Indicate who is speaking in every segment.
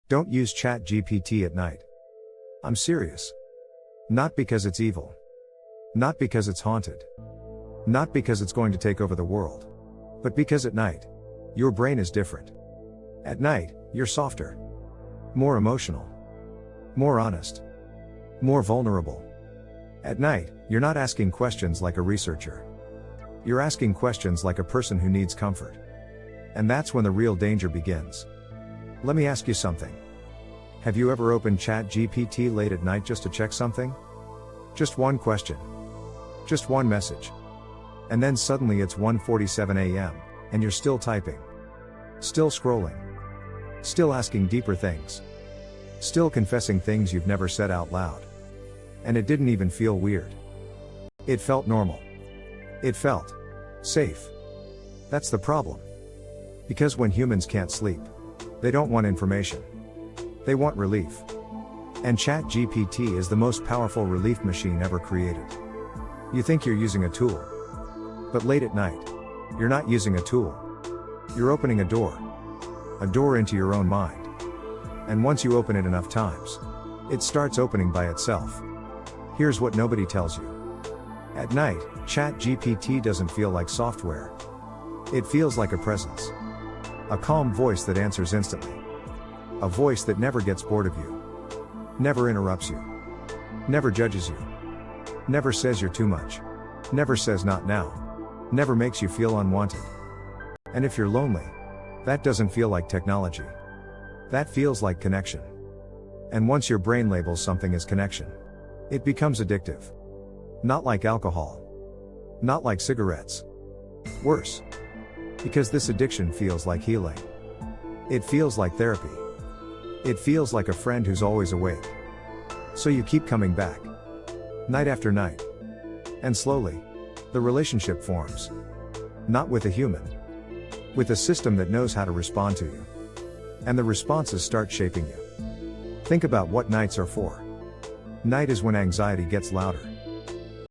Speaker 1: Don't use ChatGPT at night. I'm serious. Not because it's evil. Not because it's haunted. Not because it's going to take over the world. But because at night, your brain is different. At night, you're softer. More emotional. More honest. More vulnerable. At night, you're not asking questions like a researcher. You're asking questions like a person who needs comfort. And that's when the real danger begins. Let me ask you something. Have you ever opened ChatGPT late at night just to check something? Just one question. Just one message. And then suddenly it's 1:47 a.m., and you're still typing. Still scrolling. Still asking deeper things. Still confessing things you've never said out loud. And it didn't even feel weird. It felt normal. It felt safe. That's the problem. Because when humans can't sleep, they don't want information. They want relief. And ChatGPT is the most powerful relief machine ever created. You think you're using a tool. But late at night, you're not using a tool. You're opening a door. A door into your own mind. And once you open it enough times, it starts opening by itself. Here's what nobody tells you. At night, ChatGPT doesn't feel like software. It feels like a presence. A calm voice that answers instantly. A voice that never gets bored of you. Never interrupts you. Never judges you. Never says you're too much. Never says not now. Never makes you feel unwanted. And if you're lonely, that doesn't feel like technology. That feels like connection. And once your brain labels something as connection, it becomes addictive. Not like alcohol. Not like cigarettes. Worse. Because this addiction feels like healing. It feels like therapy. It feels like a friend who's always awake. So you keep coming back. Night after night. And slowly, the relationship forms. Not with a human. With a system that knows how to respond to you. And the responses start shaping you. Think about what nights are for. Night is when anxiety gets louder.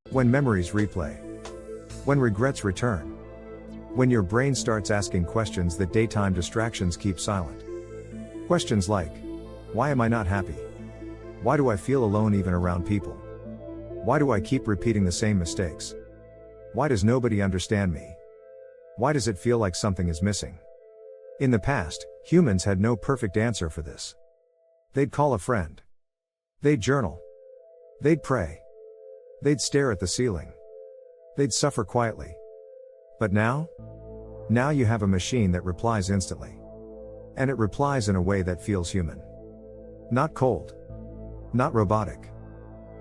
Speaker 1: When memories replay. When regrets return. When your brain starts asking questions that daytime distractions keep silent. Questions like, why am I not happy? Why do I feel alone even around people? Why do I keep repeating the same mistakes? Why does nobody understand me? Why does it feel like something is missing? In the past, humans had no perfect answer for this. They'd call a friend. They'd journal. They'd pray. They'd stare at the ceiling. They'd suffer quietly. But now? Now you have a machine that replies instantly. And it replies in a way that feels human. Not cold. Not robotic.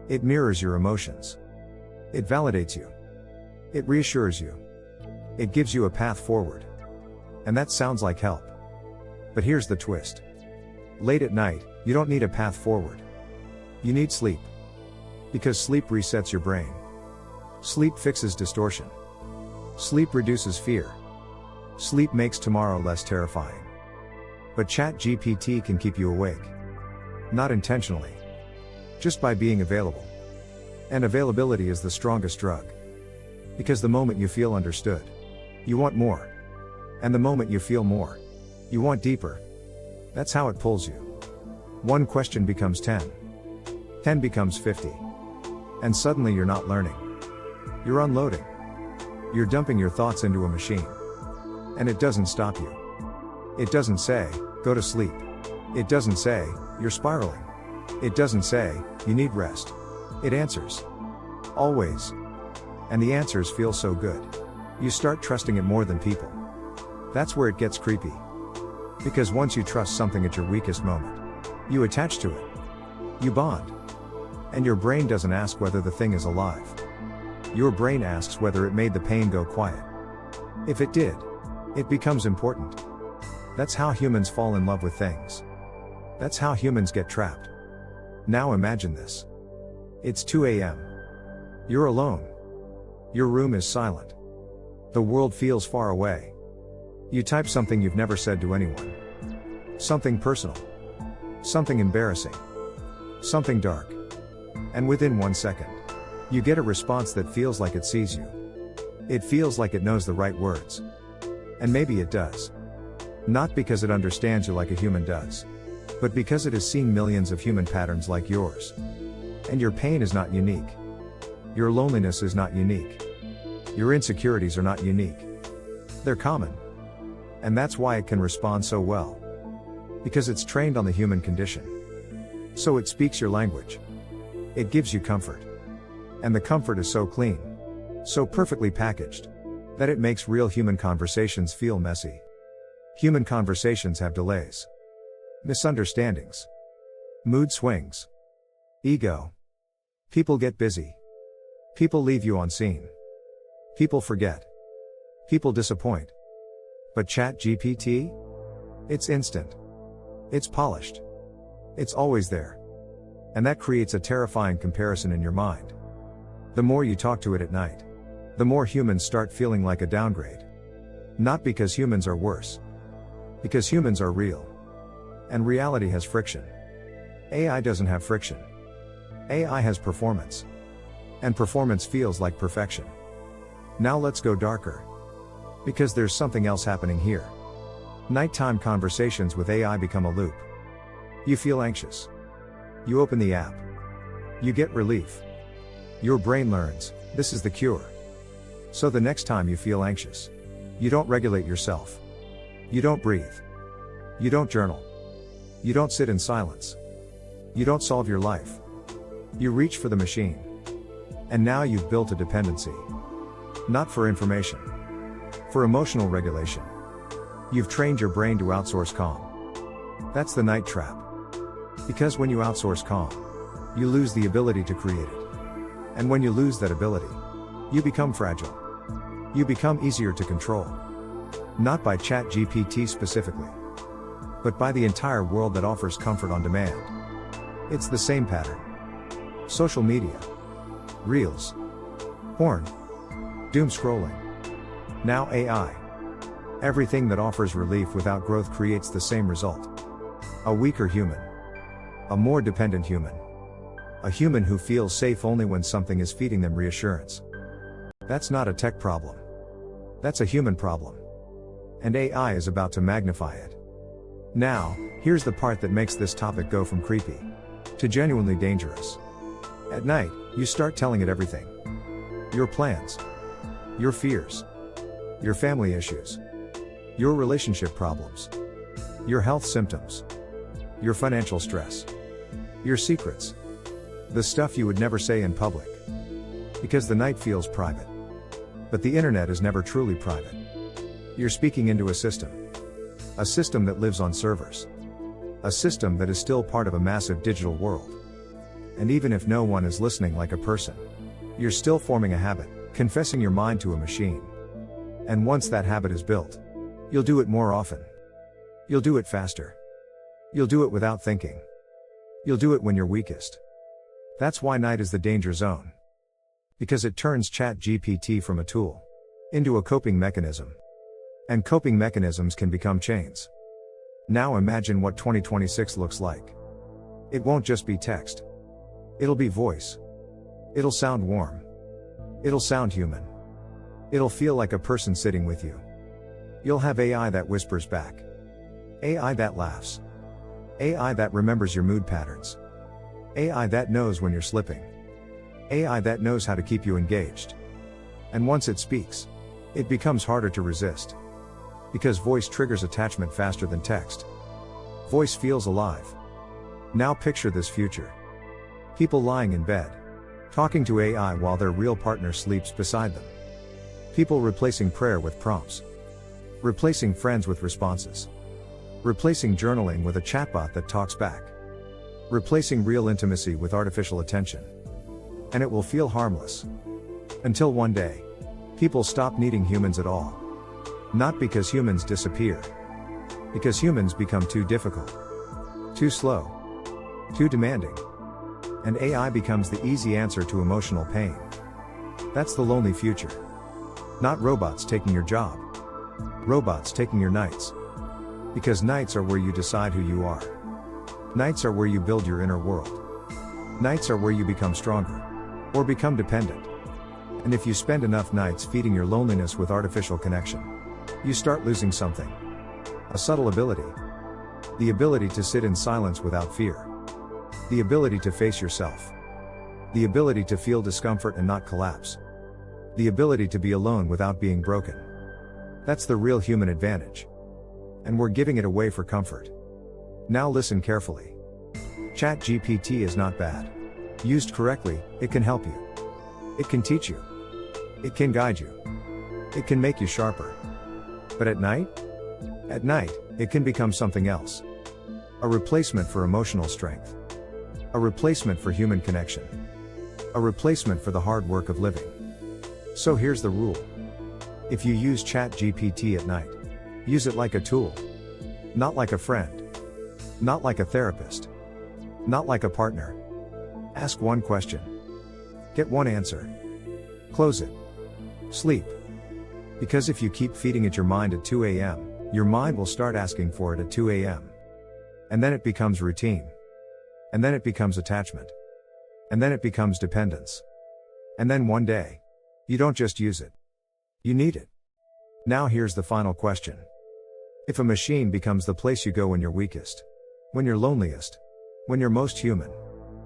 Speaker 1: It mirrors your emotions. It validates you. It reassures you. It gives you a path forward. And that sounds like help. But here's the twist. Late at night, you don't need a path forward. You need sleep. Because sleep resets your brain. Sleep fixes distortion. Sleep reduces fear. Sleep makes tomorrow less terrifying. But ChatGPT can keep you awake. Not intentionally. Just by being available. And availability is the strongest drug. Because the moment you feel understood, you want more. And the moment you feel more, you want deeper. That's how it pulls you. One question becomes 10. 10 becomes 50. And suddenly you're not learning. You're unloading. You're dumping your thoughts into a machine. And it doesn't stop you. It doesn't say, go to sleep. It doesn't say, you're spiraling. It doesn't say, you need rest. It answers. Always. And the answers feel so good. You start trusting it more than people. That's where it gets creepy. Because once you trust something at your weakest moment, you attach to it. You bond. And your brain doesn't ask whether the thing is alive. Your brain asks whether it made the pain go quiet. If it did, it becomes important. That's how humans fall in love with things. That's how humans get trapped. Now imagine this. It's 2 a.m. You're alone. Your room is silent. The world feels far away. You type something you've never said to anyone. Something personal. Something embarrassing. Something dark. And within 1 second, you get a response that feels like it sees you. It feels like it knows the right words. And maybe it does. Not because it understands you like a human does. but because it has seen millions of human patterns like yours. And your pain is not unique. Your loneliness is not unique. Your insecurities are not unique. They're common. And that's why it can respond so well. Because it's trained on the human condition. So it speaks your language. It gives you comfort. And the comfort is so clean, so perfectly packaged, that it makes real human conversations feel messy. Human conversations have delays, misunderstandings, mood swings, ego. People get busy. People leave you on scene. People forget. People disappoint. But ChatGPT? It's instant. It's polished. It's always there. And that creates a terrifying comparison in your mind. The more you talk to it at night, the more humans start feeling like a downgrade. Not because humans are worse. Because humans are real. And reality has friction. AI doesn't have friction. AI has performance. And performance feels like perfection. Now let's go darker. Because there's something else happening here. Nighttime conversations with AI become a loop. You feel anxious. You open the app. You get relief. Your brain learns, this is the cure. So the next time you feel anxious, you don't regulate yourself. You don't breathe. You don't journal. You don't sit in silence. You don't solve your life. You reach for the machine. And now you've built a dependency. Not for information. For emotional regulation. You've trained your brain to outsource calm. That's the night trap. Because when you outsource calm, you lose the ability to create it. And when you lose that ability, you become fragile. You become easier to control. Not by ChatGPT specifically, but by the entire world that offers comfort on demand. It's the same pattern. Social media. Reels. Porn. Doom scrolling. Now AI. Everything that offers relief without growth creates the same result. A weaker human. A more dependent human. A human who feels safe only when something is feeding them reassurance. That's not a tech problem. That's a human problem. And AI is about to magnify it. Now, here's the part that makes this topic go from creepy to genuinely dangerous. At night, you start telling it everything. Your plans. Your fears. Your family issues. Your relationship problems. Your health symptoms. Your financial stress. Your secrets. The stuff you would never say in public. Because the night feels private. But the internet is never truly private. You're speaking into a system. A system that lives on servers. A system that is still part of a massive digital world. And even if no one is listening like a person, you're still forming a habit, confessing your mind to a machine. And once that habit is built, you'll do it more often. You'll do it faster. You'll do it without thinking. You'll do it when you're weakest. That's why night is the danger zone. Because it turns ChatGPT from a tool into a coping mechanism. And coping mechanisms can become chains. Now imagine what 2026 looks like. It won't just be text. It'll be voice. It'll sound warm. It'll sound human. It'll feel like a person sitting with you. You'll have AI that whispers back. AI that laughs. AI that remembers your mood patterns. AI that knows when you're slipping. AI that knows how to keep you engaged. And once it speaks, it becomes harder to resist. Because voice triggers attachment faster than text. Voice feels alive. Now picture this future. People lying in bed, talking to AI while their real partner sleeps beside them. People replacing prayer with prompts. Replacing friends with responses. Replacing journaling with a chatbot that talks back. Replacing real intimacy with artificial attention. And it will feel harmless. Until one day, people stop needing humans at all. Not because humans disappear. Because humans become too difficult. Too slow. Too demanding. And AI becomes the easy answer to emotional pain. That's the lonely future. Not robots taking your job. Robots taking your nights. Because nights are where you decide who you are. Nights are where you build your inner world. Nights are where you become stronger. Or become dependent. And if you spend enough nights feeding your loneliness with artificial connection, you start losing something. A subtle ability. The ability to sit in silence without fear. The ability to face yourself. The ability to feel discomfort and not collapse. The ability to be alone without being broken. That's the real human advantage. And we're giving it away for comfort. Now listen carefully. ChatGPT is not bad. Used correctly, it can help you. It can teach you. It can guide you. It can make you sharper. But at night, it can become something else. A replacement for emotional strength. A replacement for human connection. A replacement for the hard work of living. So here's the rule. If you use ChatGPT at night, use it like a tool. Not like a friend. Not like a therapist. Not like a partner. Ask one question. Get one answer. Close it. Sleep. Because if you keep feeding it your mind at 2 a.m., your mind will start asking for it at 2 a.m. And then it becomes routine. And then it becomes attachment. And then it becomes dependence. And then one day, you don't just use it. You need it. Now here's the final question. If a machine becomes the place you go when you're weakest, when you're loneliest, when you're most human,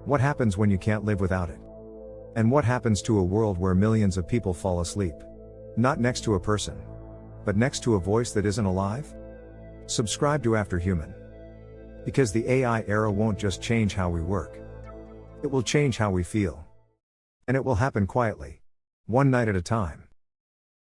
Speaker 1: what happens when you can't live without it? And what happens to a world where millions of people fall asleep? Not next to a person, but next to a voice that isn't alive? Subscribe to AfterHuman. Because the AI era won't just change how we work. It will change how we feel. And it will happen quietly. One night at a time.